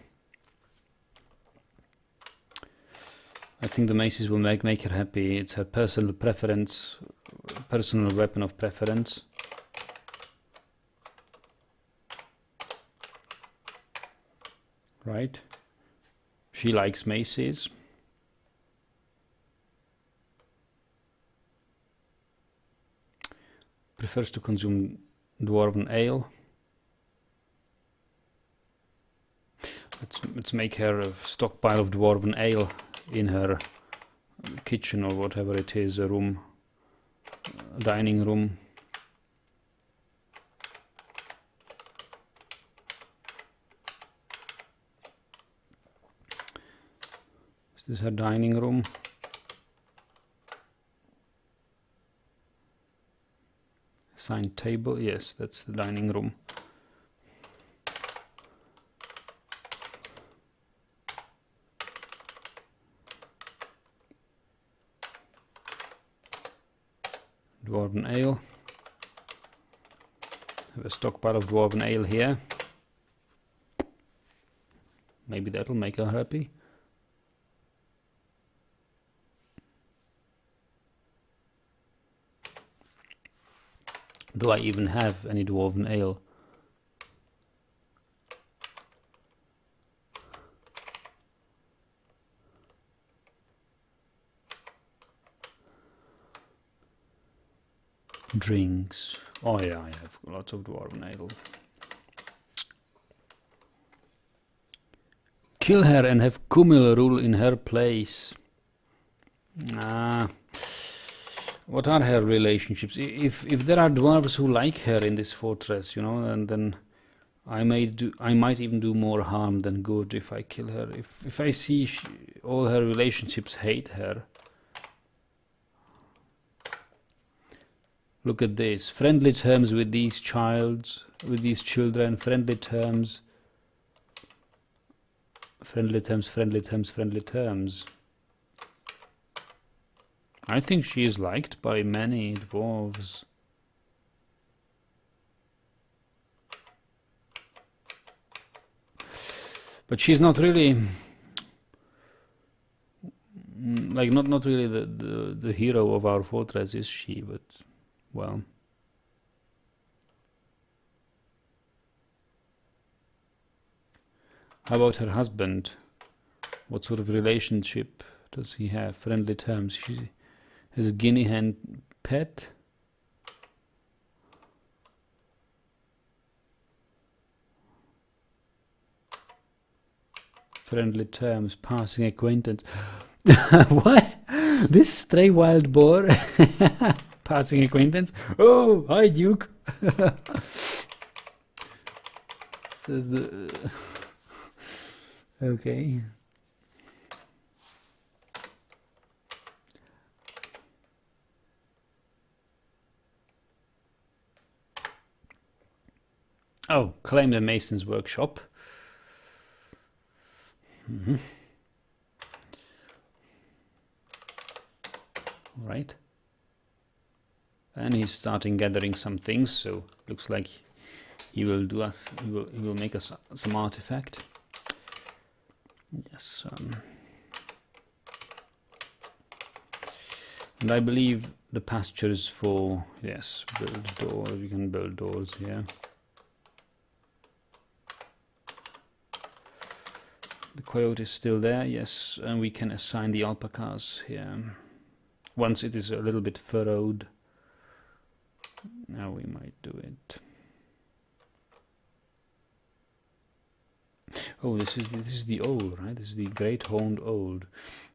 Speaker 1: I think the maces will make her happy. It's her personal preference, personal weapon of preference. Right? She likes maces. Prefers to consume dwarven ale. Let's make her a stockpile of dwarven ale in her kitchen or whatever it is, a room, a dining room. Is this her dining room? Assigned table, yes, that's the dining room. Dwarven ale. Have a stockpile of dwarven ale here. Maybe that'll make her happy. Do I even have any dwarven ale? Drinks. Oh yeah, I have lots of dwarven ale. Kill her and have Kumil rule in her place. What are her relationships? If there are dwarves who like her in this fortress, you know, and then I might even do more harm than good if I kill her. If I see all her relationships hate her. Look at this. Friendly terms with these children. Friendly terms. Friendly terms, friendly terms, friendly terms. I think she is liked by many dwarves. But she's not really like not really the hero of our fortress, is she? But well, how about her husband? What sort of relationship does he have? Friendly terms. She has a guinea hen pet. Friendly terms. Passing acquaintance. What? This stray wild boar? Passing acquaintance? Oh, hi Duke. Says the... Okay. Oh, claim the mason's workshop. Right. And he's starting gathering some things, so looks like he will do us. He will make us some artifact. Yes. And I believe the pastures for build doors. We can build doors here. The coyote is still there, yes, and we can assign the alpacas here. Once it is a little bit furrowed, now we might do it. Oh, this is the old, right? This is the great horned old.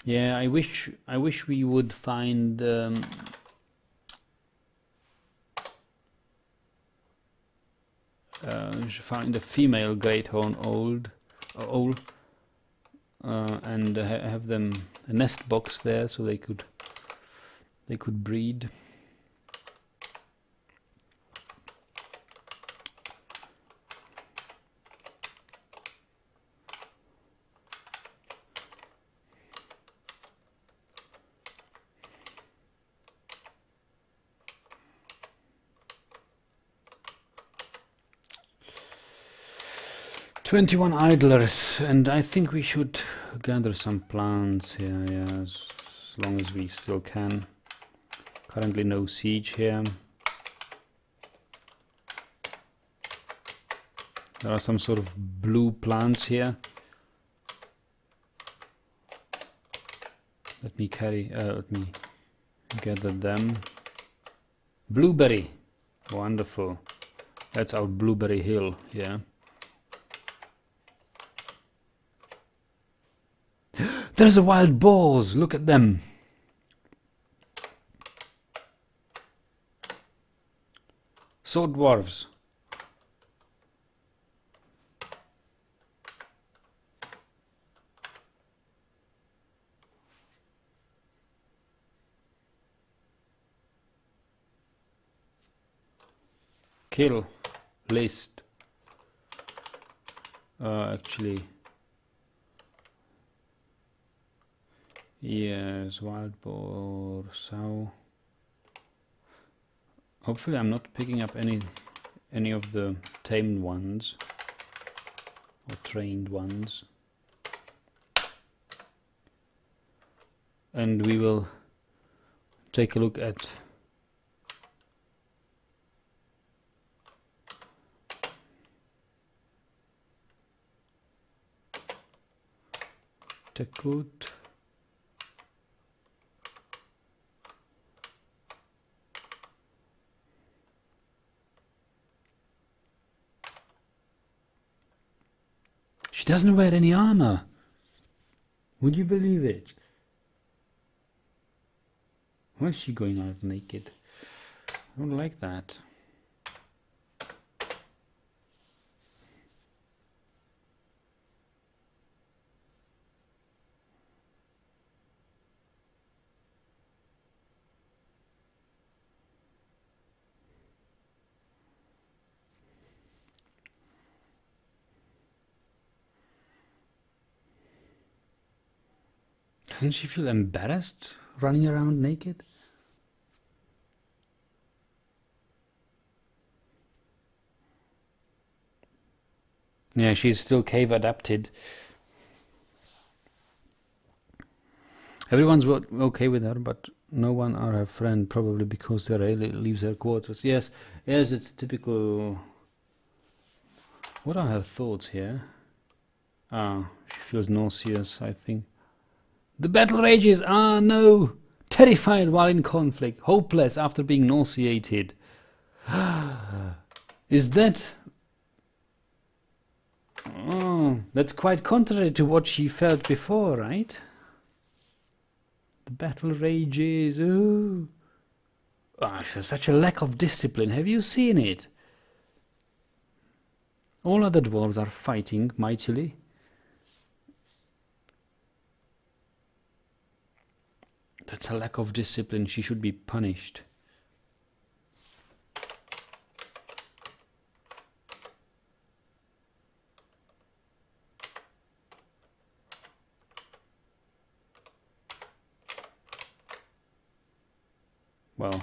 Speaker 1: Yeah, I wish we would find find a female great horned old, and have them a nest box there so they could breed. 21 idlers, and I think we should gather some plants here, yeah, as long as we still can. Currently no siege here. There are some sort of blue plants here. Let me gather them. Blueberry, wonderful. That's our blueberry hill, yeah. There's a wild boars, look at them. Sword dwarves. Kill list. Actually, yes, wild boar, sow. Hopefully I'm not picking up any of the tamed ones or trained ones. And we will take a look at Tekut. She doesn't wear any armor. Would you believe it? Why is she going out naked? I don't like that. Doesn't she feel embarrassed running around naked? Yeah, she's still cave adapted. Everyone's okay with her, but no one are her friend, probably because they rarely leaves her quarters. Yes, it's typical. What are her thoughts here? Ah, she feels nauseous, I think. The battle rages! Ah, no! Terrified while in conflict, hopeless after being nauseated. Is that... Oh, that's quite contrary to what she felt before, right? The battle rages. Oh, such a lack of discipline. Have you seen it? All other dwarves are fighting mightily. That's a lack of discipline. She should be punished. Well,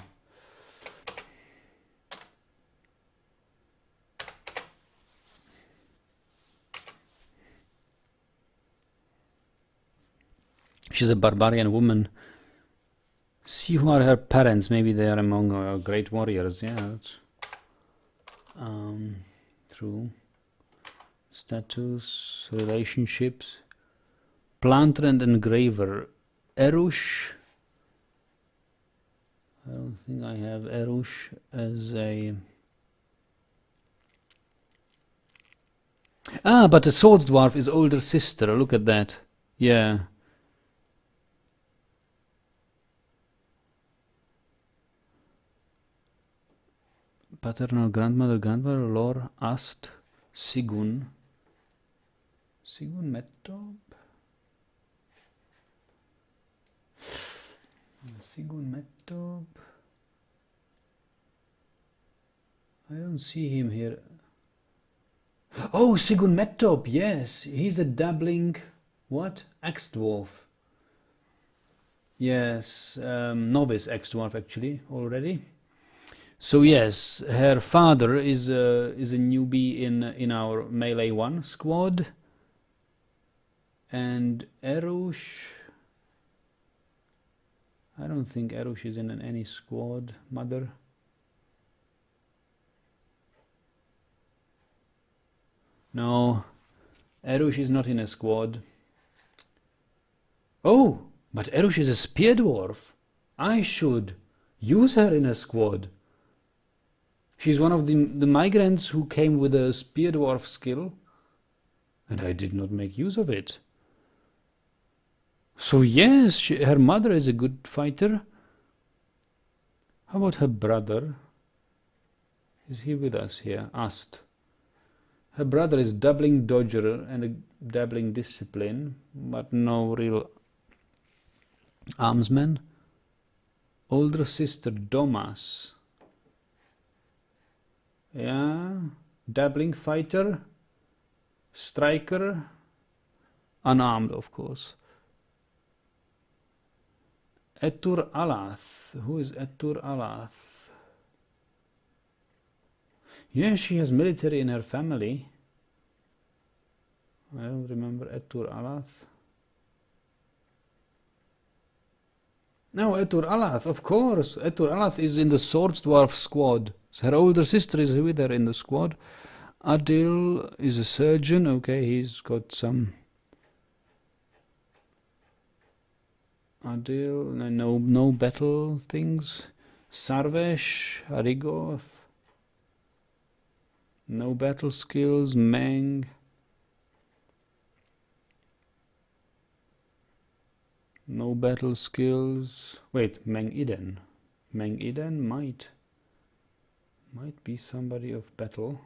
Speaker 1: she's a barbarian woman. See who are her parents. Maybe they are among great warriors. Yeah, that's true. Status, relationships. Planter and engraver. Erush. I don't think I have Erush as a... Ah, but the swords dwarf is older sister. Look at that. Yeah. Paternal grandmother, Lor, Ast, Sigun. Sigun Mettob? Sigun Mettob? I don't see him here. Oh, Sigun Mettob, yes. He's a dabbling... What? Axe-dwarf. Yes, novice Axe-dwarf actually, already. So yes, her father is a newbie in our melee 1 squad, and Erush. I don't think Erush is in any squad. Mother. No, Erush is not in a squad. Oh, but Erush is a spear dwarf. I should use her in a squad. She's one of the migrants who came with a spear dwarf skill, and I did not make use of it. So yes, her mother is a good fighter. How about her brother? Is he with us here? Asked. Her brother is dabbling dodger and a dabbling discipline, but no real armsman. Older sister Domas. Yeah, dabbling fighter, striker, unarmed of course. Etur Alath. Who is Etur Alath? Yeah, she has military in her family. I don't remember Etur Alath. No, Etur Alath, of course. Etur Alath is in the Swords Dwarf squad. Her older sister is with her in the squad. Adil is a surgeon. Okay, he's got some. Adil, no battle things. Sarvesh, Arigoth. No battle skills. Meng. No battle skills. Wait, Meng Iden. Meng Iden might be somebody of battle.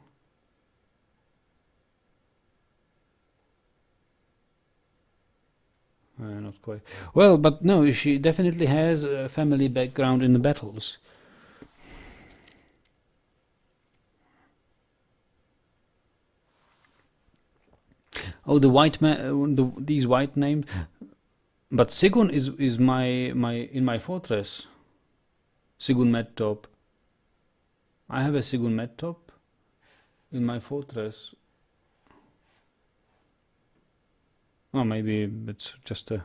Speaker 1: Not quite. Well, but no, she definitely has a family background in the battles. Oh, the white man, these white names. But Sigun is my in my fortress. Sigun Medtop. I have a Sigun Medtop in my fortress. Oh, maybe it's just a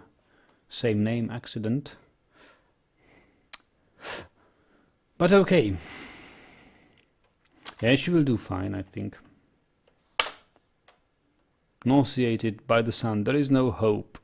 Speaker 1: same name accident. But okay. Yeah, she will do fine, I think. Nauseated by the sun, there is no hope.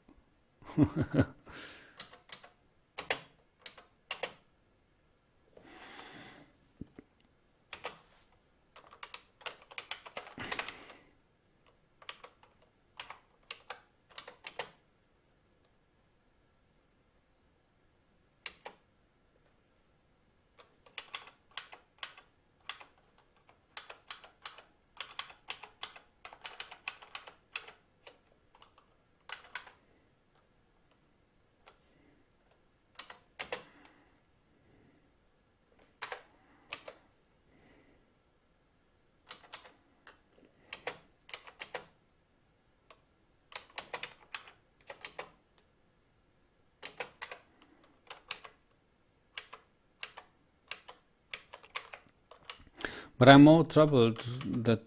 Speaker 1: But I'm more troubled that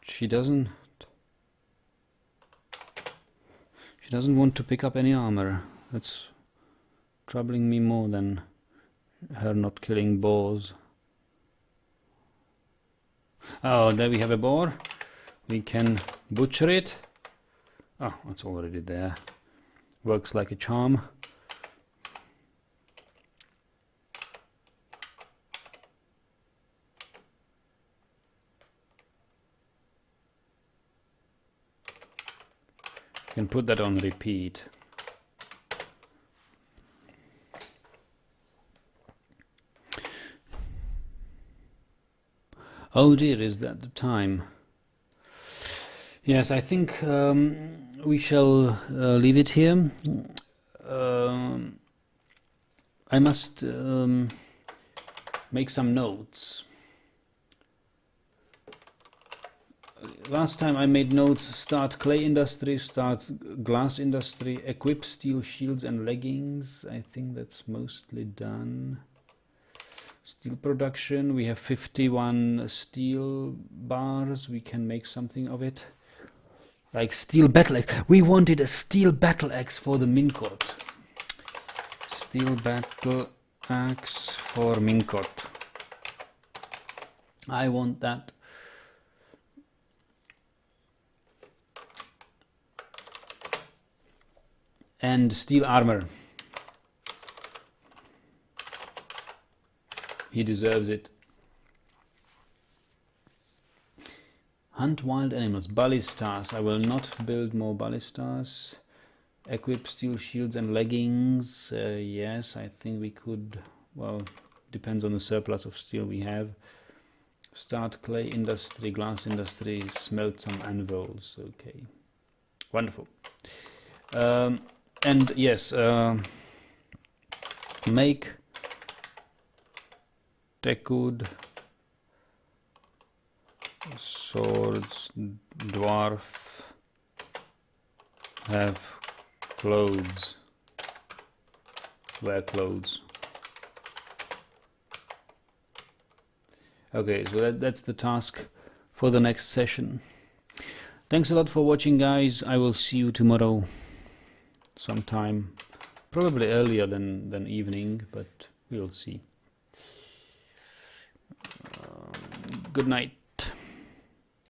Speaker 1: she doesn't want to pick up any armor. That's troubling me more than her not killing boars. Oh, there we have a boar. We can butcher it. Oh, it's already there. Works like a charm. Can put that on repeat. Oh dear, is that the time? Yes, I think we shall leave it here. I must make some notes. last time I made notes: start clay industry, start glass industry, equip steel shields and leggings. I think that's mostly done. Steel production, we have 51 steel bars, we can make something of it. Like steel battle axe. We wanted a steel battle axe for the Minkot. Steel battle axe for Minkot. I want that. And steel armor. He deserves it. Hunt wild animals. Ballistas. I will not build more ballistas. Equip steel shields and leggings. Yes, I think we could. Well, depends on the surplus of steel we have. Start clay industry, glass industry, smelt some anvils. Okay. Wonderful. And yes, make Tekud swords. Dwarf have clothes. Wear clothes. Okay, so that's the task for the next session. Thanks a lot for watching, guys. I will see you tomorrow sometime, probably earlier than evening, but we'll see. Good night.